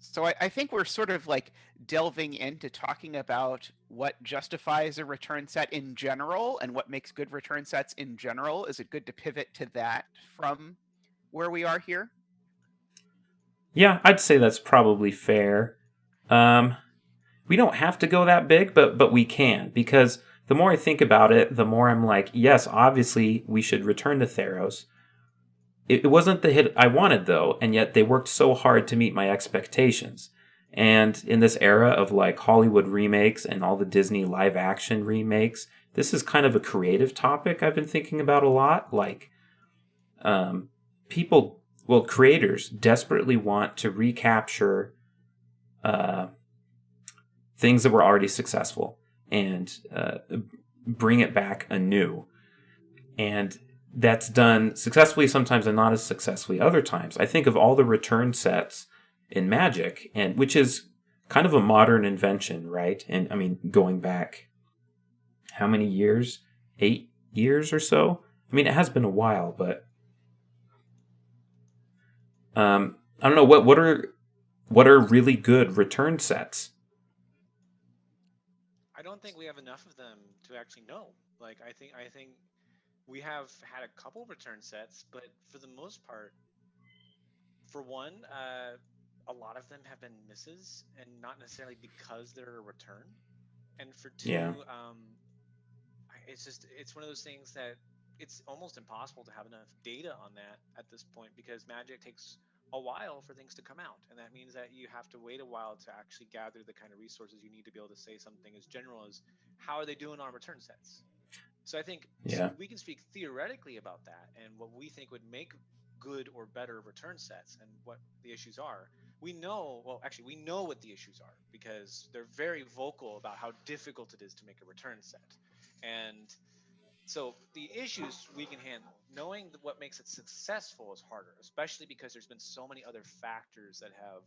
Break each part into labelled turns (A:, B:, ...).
A: So I think we're sort of like delving into talking about what justifies a return set in general and what makes good return sets in general. Is it good to pivot to that from where we are here?
B: Yeah, I'd say that's probably fair. Um, we don't have to go that big, but we can, because the more I think about it, the more I'm like, yes, obviously we should return to Theros. It wasn't the hit I wanted though, and yet they worked so hard to meet my expectations. And in this era of like Hollywood remakes and all the Disney live action remakes, this is kind of a creative topic I've been thinking about a lot. Like, um, people, well, creators desperately want to recapture uh, things that were already successful and bring it back anew. And that's done successfully sometimes and not as successfully other times. I think of all the return sets in Magic, and which is kind of a modern invention, right? And I mean, going back how many years? 8 years or so. I mean, it has been a while, but I don't know what are really good return sets.
C: I don't think we have enough of them to actually know. Like I think we have had a couple return sets, but for the most part, for one, a lot of them have been misses, and not necessarily because they're a return. And for
B: Yeah,
C: two, it's one of those things that it's almost impossible to have enough data on that at this point because Magic takes a while for things to come out, and that means that you have to wait a while to actually gather the kind of resources you need to be able to say something as general as how are they doing on return sets. So I think
B: yeah.
C: we can speak theoretically about that and what we think would make good or better return sets and what the issues are. We know, well, actually, we know what the issues are because they're very vocal about how difficult it is to make a return set. And so the issues we can handle. Knowing what makes it successful is harder, especially because there's been so many other factors that have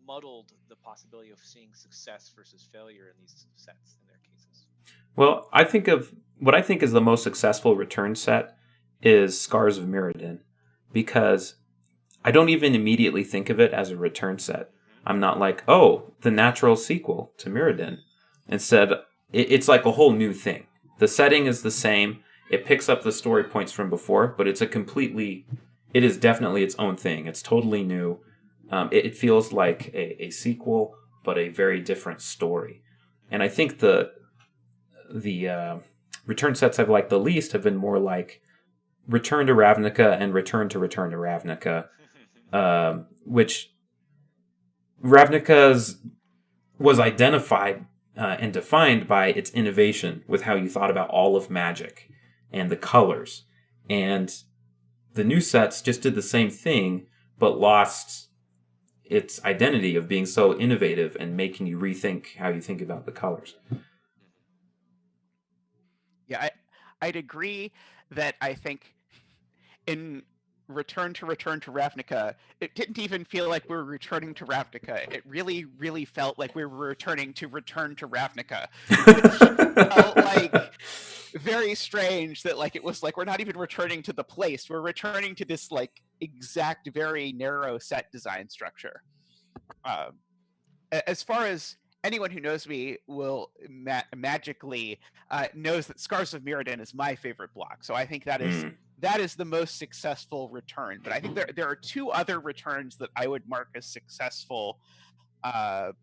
C: muddled the possibility of seeing success versus failure in these sets in their cases.
B: Well, I think of what I think is the most successful return set is Scars of Mirrodin, because I don't even immediately think of it as a return set.
C: Hmm.
B: I'm not like, oh, the natural sequel to Mirrodin. Instead, it's like a whole new thing. The setting is the same. It picks up the story points from before, but it is definitely its own thing. It's totally new. It feels like a sequel, but a very different story. And I think the return sets I've liked the least have been more like Return to Ravnica and Return to Ravnica, which Ravnica's was identified and defined by its innovation with how you thought about all of magic and the colors. And the new sets just did the same thing, but lost its identity of being so innovative and making you rethink how you think about the colors.
A: Yeah, I'd agree that I think in Return to Ravnica, it didn't even feel like we were returning to Ravnica. It really, really felt like we were returning to Return to Ravnica, which felt like very strange that like it was like we're not even returning to the place. We're returning to this like exact, very narrow set design structure. Um, as far as anyone who knows me will magically knows that Scars of Mirrodin is my favorite block. So I think
B: Mm.
A: that is the most successful return. But I think there are two other returns that I would mark as successful. Uh,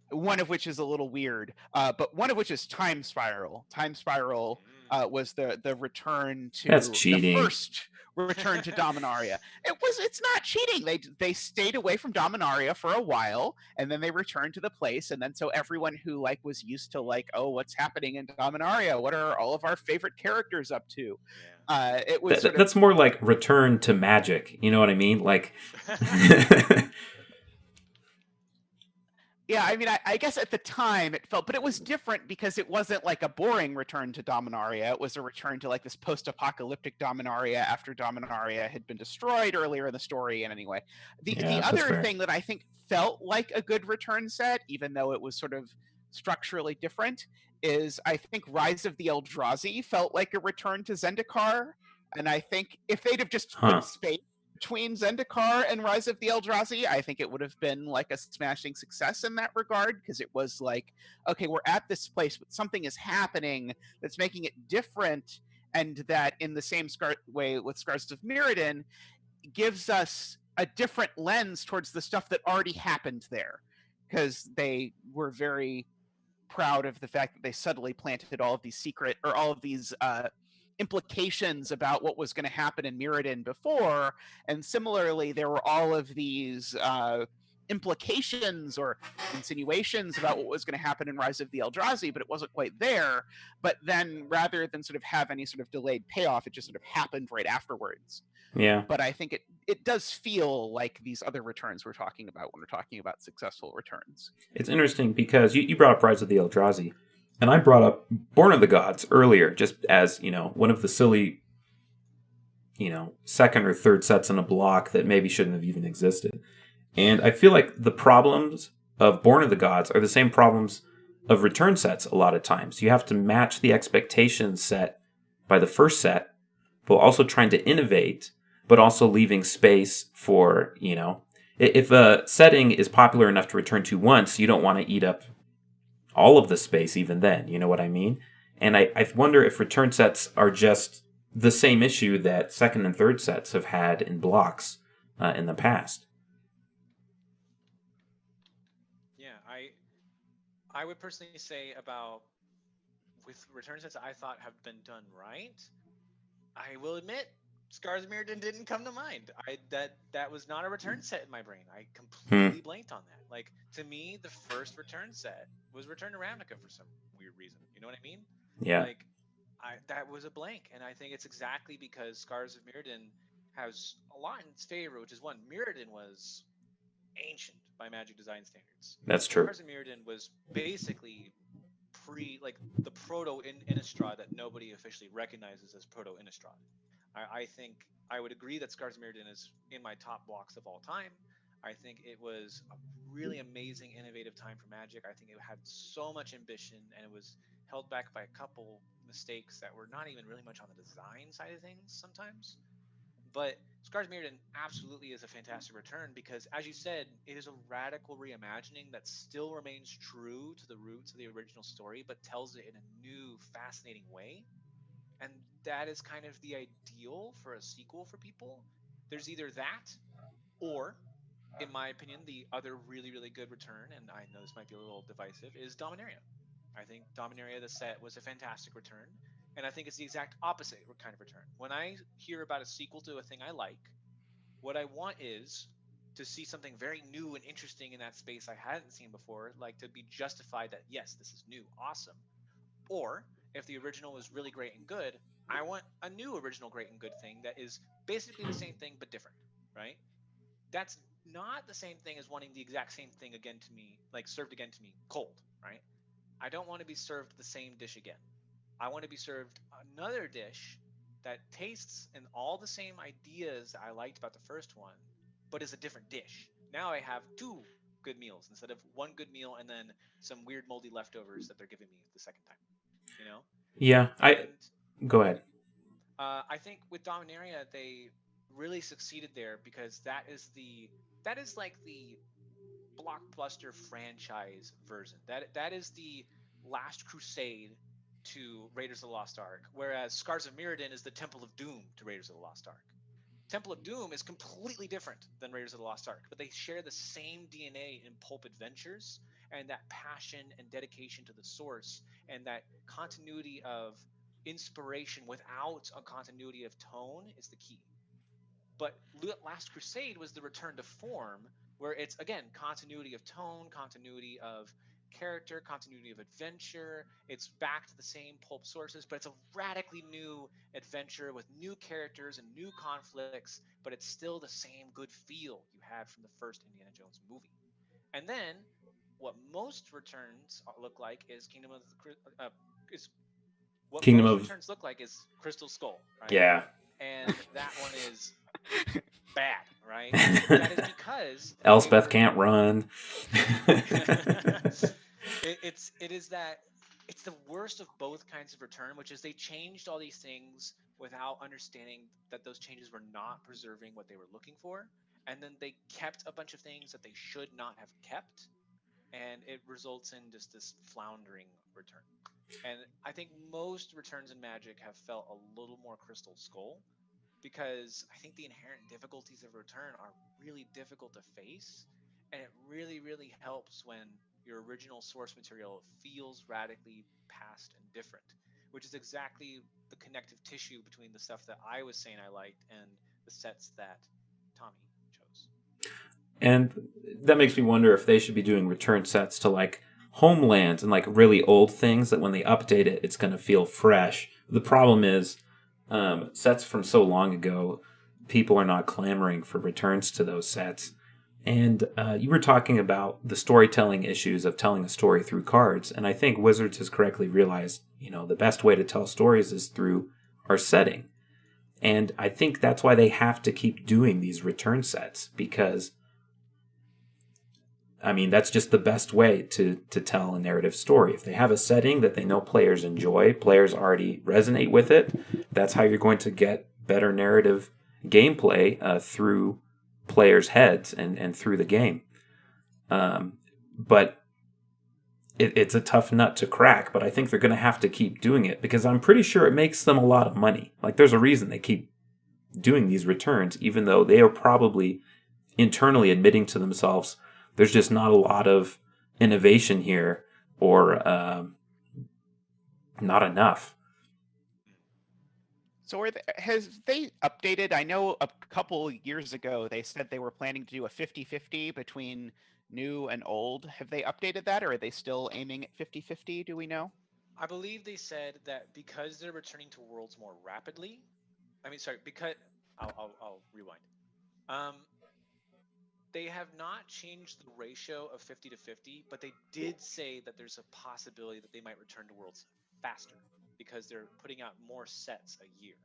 A: one of which is a little weird, but one of which is Time Spiral. Time Spiral was the return
B: That's
A: to the
B: cheating.
A: first return to Dominaria. It's not cheating. They stayed away from Dominaria for a while, and then they returned to the place, and then so everyone who like was used to like, oh, what's happening in Dominaria? What are all of our favorite characters up to? It was sort of
B: That's more like Return to Magic. You know what I mean? Like,
C: Yeah.
A: yeah, I mean, I guess at the time it felt, but it was different because it wasn't like a boring return to Dominaria. It was a return to like this post-apocalyptic Dominaria after Dominaria had been destroyed earlier in the story. And anyway, the
B: yeah, that's
A: other
B: fair.
A: thing that I think felt like a good return set, even though it was sort of structurally different, is I think Rise of the Eldrazi felt like a return to Zendikar. And I think if they'd have just put
B: Huh.
A: space between Zendikar and Rise of the Eldrazi, I think it would have been like a smashing success in that regard, because it was like, okay, we're at this place, but something is happening that's making it different, and that in the same way with Scars of Mirrodin gives us a different lens towards the stuff that already happened there, because they were very proud of the fact that they subtly planted all of these secret, or all of these implications about what was going to happen in Mirrodin before, and similarly there were all of these implications or insinuations about what was going to happen in Rise of the Eldrazi, but it wasn't quite there. But then rather than sort of have any sort of delayed payoff, it just sort of happened right afterwards.
B: Yeah.
A: But I think it does feel like these other returns we're talking about when we're talking about successful returns.
B: It's interesting because you brought up Rise of the Eldrazi, and I brought up Born of the Gods earlier, just as, one of the silly, second or third sets in a block that maybe shouldn't have even existed. And I feel like the problems of Born of the Gods are the same problems of return sets a lot of times. You have to match the expectations set by the first set, while also trying to innovate, but also leaving space for, if a setting is popular enough to return to once, you don't want to eat up all of the space even then. You know what I mean? And I wonder if return sets are just the same issue that second and third sets have had in blocks in the past.
C: Yeah, I would personally say about with return sets I thought have been done right. I will admit, Scars of Mirrodin didn't come to mind. That was not a return set in my brain. I completely blanked on that. Like, to me, the first return set was Return to Ravnica for some weird reason. You know what I mean?
B: Yeah.
C: Like, that was a blank, and I think it's exactly because Scars of Mirrodin has a lot in its favor, which is one, Mirrodin was ancient by Magic design standards.
B: That's true.
C: Scars of Mirrodin was basically the proto Innistrad that nobody officially recognizes as proto Innistrad. I think I would agree that Scars of Mirrodin is in my top blocks of all time. I think it was a really amazing, innovative time for Magic. I think it had so much ambition, and it was held back by a couple mistakes that were not even really much on the design side of things sometimes. But Scars of Mirrodin absolutely is a fantastic return because, as you said, it is a radical reimagining that still remains true to the roots of the original story, but tells it in a new, fascinating way. And that is kind of the ideal for a sequel for people. There's either that, or, in my opinion, the other really, really good return, and I know this might be a little divisive, is Dominaria. I think Dominaria, the set, was a fantastic return. And I think it's the exact opposite kind of return. When I hear about a sequel to a thing I like, what I want is to see something very new and interesting in that space I hadn't seen before, like to be justified that, yes, this is new, awesome. Or, if the original was really great and good, I want a new original great and good thing that is basically the same thing but different, right? That's not the same thing as wanting the exact same thing again to me, like served again to me cold, right? I don't want to be served the same dish again. I want to be served another dish that tastes and all the same ideas I liked about the first one, but is a different dish. Now I have two good meals instead of one good meal and then some weird moldy leftovers that they're giving me the second time.
B: Yeah, go ahead.
C: I think with Dominaria they really succeeded there because that is like the blockbuster franchise version. That is the Last Crusade to Raiders of the Lost Ark, whereas Scars of Mirrodin is the Temple of Doom to Raiders of the Lost Ark. Temple of Doom is completely different than Raiders of the Lost Ark, but they share the same DNA in pulp adventures, and that passion and dedication to the source and that continuity of inspiration without a continuity of tone is the key. But Last Crusade was the return to form, where it's, again, continuity of tone, continuity of character, continuity of adventure. It's back to the same pulp sources, but it's a radically new adventure with new characters and new conflicts, but it's still the same good feel you had from the first Indiana Jones movie. And then what most returns look like is returns look like is Crystal Skull, right?
B: Yeah.
C: And that one is bad, right? That is because
B: Elspeth can't run.
C: it is that it's the worst of both kinds of return, which is they changed all these things without understanding that those changes were not preserving what they were looking for. And then they kept a bunch of things that they should not have kept. And it results in just this floundering return. And I think most returns in Magic have felt a little more Crystal Skull because I think the inherent difficulties of return are really difficult to face. And it really, really helps when your original source material feels radically past and different, which is exactly the connective tissue between the stuff that I was saying I liked and the sets that Tommy chose.
B: And that makes me wonder if they should be doing return sets to like homelands and like really old things that when they update it, it's going to feel fresh. The problem is sets from so long ago, people are not clamoring for returns to those sets. And you were talking about the storytelling issues of telling a story through cards. And I think Wizards has correctly realized, the best way to tell stories is through our setting. And I think that's why they have to keep doing these return sets because that's just the best way to tell a narrative story. If they have a setting that they know players enjoy, players already resonate with it, that's how you're going to get better narrative gameplay through players' heads and through the game. But it's a tough nut to crack, but I think they're going to have to keep doing it because I'm pretty sure it makes them a lot of money. Like, there's a reason they keep doing these returns, even though they are probably internally admitting to themselves there's just not a lot of innovation here or not enough.
A: So has they updated? I know a couple years ago they said they were planning to do a 50-50 between new and old. Have they updated that, or are they still aiming at 50-50? Do we know?
C: I believe they said that because they're returning to worlds more rapidly. I mean, sorry, because I'll rewind. Um, they have not changed the ratio of 50 to 50, but they did say that there's a possibility that they might return to worlds faster because they're putting out more sets a year.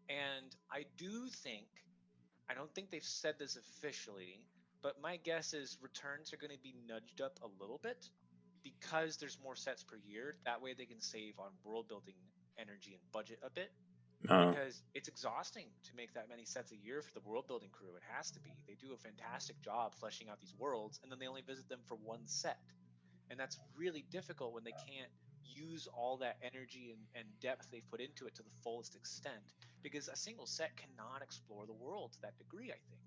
C: And I don't think they've said this officially, but my guess is returns are going to be nudged up a little bit because there's more sets per year. That way they can save on world building energy and budget a bit because it's exhausting to make that many sets a year for the world building crew. It has to be. They do a fantastic job fleshing out these worlds, and then they only visit them for one set. And that's really difficult when they can't use all that energy and depth they've put into it to the fullest extent because a single set cannot explore the world to that degree, I think.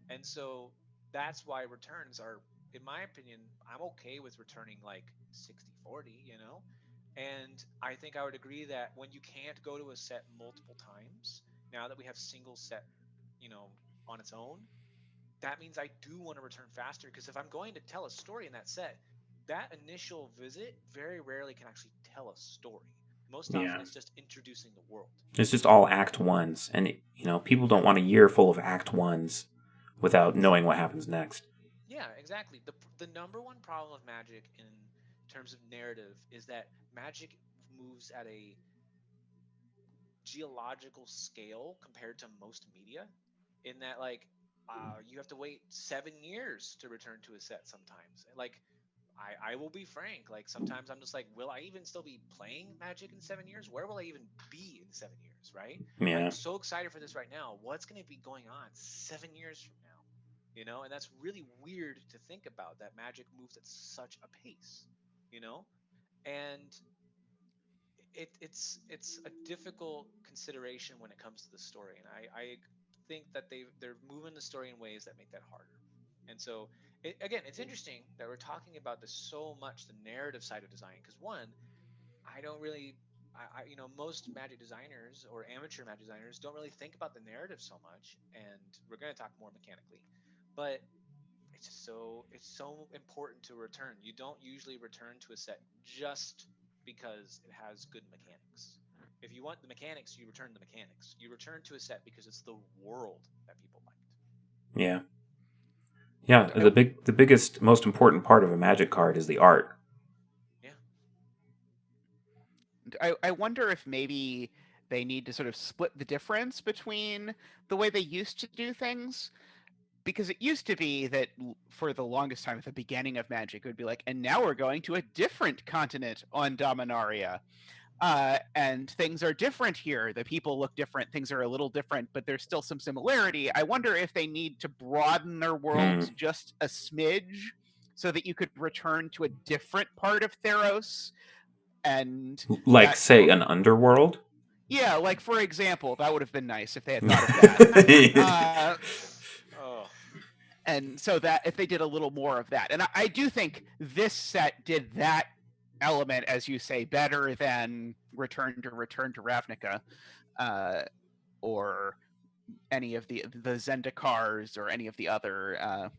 C: And so that's why returns are, in my opinion, I'm okay with returning like 60-40, and I think I would agree that when you can't go to a set multiple times, now that we have single set, you know, on its own, that means I do want to return faster because if I'm going to tell a story in that set, that initial visit very rarely can actually tell a story. Most often
B: Yeah.
C: it's just introducing the world.
B: It's just all act ones. And, people don't want a year full of act ones without knowing what happens next.
C: Yeah, exactly. The number one problem of Magic in terms of narrative is that Magic moves at a geological scale compared to most media in that you have to wait 7 years to return to a set sometimes. Like I will be frank, like sometimes I'm just like, will I even still be playing Magic in 7 years? Where will I even be in 7 years, right?
B: Yeah.
C: I'm so excited for this right now. What's going to be going on 7 years from now? And that's really weird to think about that Magic moves at such a pace, you know? And it's a difficult consideration when it comes to the story, and I think that they're moving the story in ways that make that harder. And so again, it's interesting that we're talking about this so much, the narrative side of design, because one, I don't really most Magic designers or amateur Magic designers don't really think about the narrative so much, and we're going to talk more mechanically, but it's so important to return. You don't usually return to a set just because it has good mechanics. If you want the mechanics, you return the mechanics. You return to a set because it's the world that people liked.
B: Yeah. Yeah. The biggest, most important part of a Magic card is the art.
C: Yeah.
A: I wonder if maybe they need to sort of split the difference between the way they used to do things. because it used to be that for the longest time at the beginning of Magic, it would be like, and now we're going to a different continent on Dominaria. And things are different here. The people look different. Things are a little different, but there's still some similarity. I wonder if they need to broaden their worlds just a smidge so that you could return to a different part of Theros. And
B: like, say, an underworld?
A: Yeah, like, for example, that would have been nice if they had thought of that. And so that if they did a little more of that. And I do think this set did that element, as you say, better than Return to Ravnica, or any of the Zendikars, or any of the other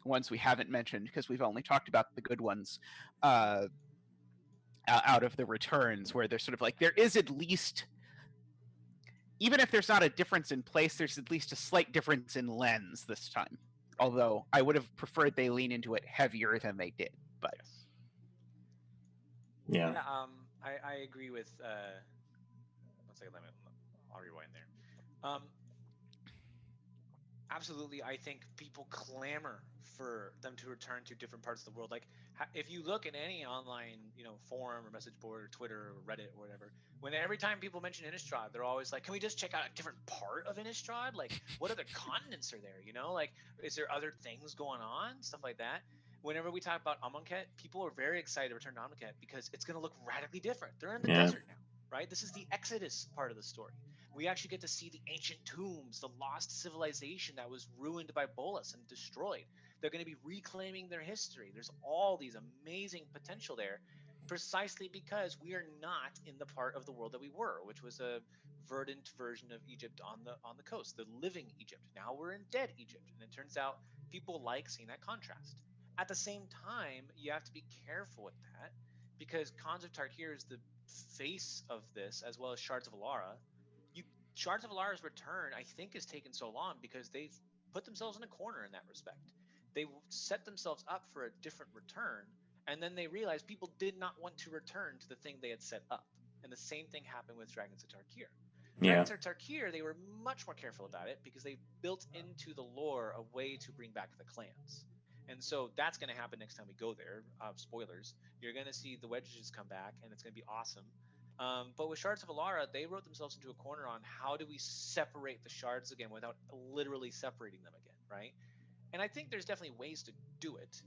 A: ones we haven't mentioned, because we've only talked about the good ones out of the returns, where there's sort of like, there is at least, even if there's not a difference in place, there's at least a slight difference in lens this time. Although I would have preferred they lean into it heavier than they did. But
B: yeah.
C: I agree with. 1 second, I'll rewind there. Absolutely, I think people clamor for them to return to different parts of the world. Like, if you look at any online, forum or message board or Twitter or Reddit or whatever, when every time people mention Innistrad, they're always like, "Can we just check out a different part of Innistrad? Like, what other continents are there? Like, is there other things going on? Stuff like that." Whenever we talk about Amonkhet, people are very excited to return to Amonkhet because it's going to look radically different. They're in the desert now, right? This is the Exodus part of the story. We actually get to see the ancient tombs, the lost civilization that was ruined by Bolas and destroyed. They're going to be reclaiming their history. There's all these amazing potential there, precisely because we are not in the part of the world that we were, which was a verdant version of Egypt on the coast, the living Egypt. Now we're in dead Egypt, and it turns out people like seeing that contrast. At the same time, you have to be careful with that, because Khans of Tarkir is the face of this, as well as Shards of Alara. Shards of Alara's return, I think, has taken so long because they've put themselves in a corner in that respect. They set themselves up for a different return, and then they realized people did not want to return to the thing they had set up. And the same thing happened with Dragons of Tarkir. Dragons of Tarkir, they were much more careful about it because they built into the lore a way to bring back the clans. And so that's going to happen next time we go there. Spoilers. You're going to see the wedges come back, and it's going to be awesome. But with Shards of Alara, they wrote themselves into a corner on how do we separate the shards again without literally separating them again, right? And I think there's definitely ways to do it,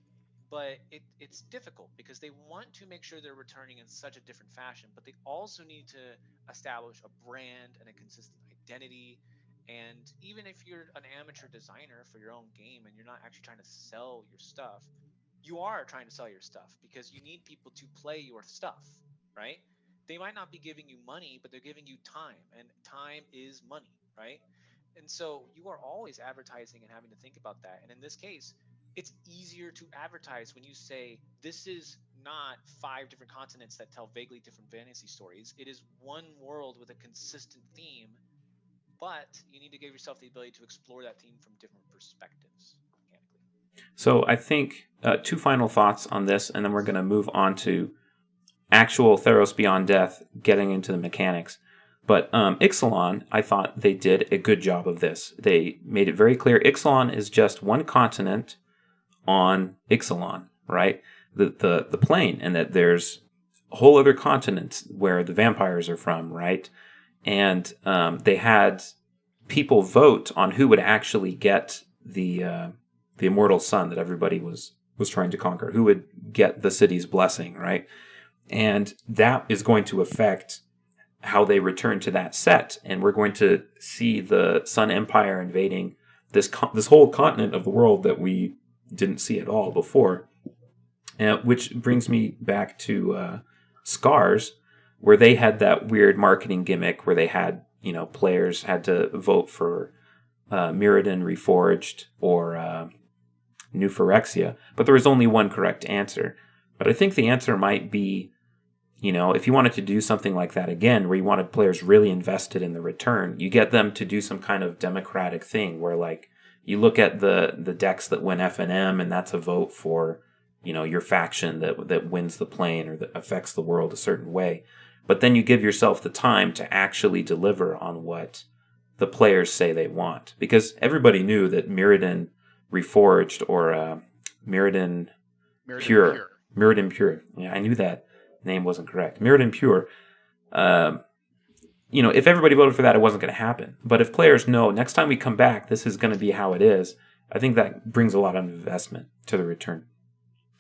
C: but it's difficult because they want to make sure they're returning in such a different fashion, but they also need to establish a brand and a consistent identity. And even if you're an amateur designer for your own game and you're not actually trying to sell your stuff, you are trying to sell your stuff because you need people to play your stuff, right? They might not be giving you money, but they're giving you time, and time is money, right? And so you are always advertising and having to think about that. And in this case, it's easier to advertise when you say, this is not 5 different continents that tell vaguely different fantasy stories. It is one world with a consistent theme, but you need to give yourself the ability to explore that theme from different perspectives mechanically.
B: So I think 2 final thoughts on this, and then we're going to move on to actual Theros Beyond Death, getting into the mechanics. But Ixalan, I thought they did a good job of this. They made it very clear Ixalan is just one continent on Ixalan, right? The plane, and that there's whole other continents where the vampires are from, right? And they had people vote on who would actually get the immortal sun that everybody was trying to conquer, who would get the city's blessing, right? And that is going to affect how they return to that set. And we're going to see the Sun Empire invading this whole continent of the world that we didn't see at all before. Which brings me back to Scars, where they had that weird marketing gimmick where they had, players had to vote for Mirrodin Reforged or New Phyrexia, but there was only one correct answer. But I think the answer might be, if you wanted to do something like that again, where you wanted players really invested in the return, you get them to do some kind of democratic thing where, like, you look at the decks that win FNM, and that's a vote for, your faction that wins the plane or that affects the world a certain way. But then you give yourself the time to actually deliver on what the players say they want. Because everybody knew that Mirrodin Reforged or Mirrodin Pure. Mirrodin Pure. Yeah, I knew that name wasn't correct. Mirrodin Pure. If everybody voted for that, it wasn't going to happen. But if players know next time we come back, this is going to be how it is, I think that brings a lot of investment to the return.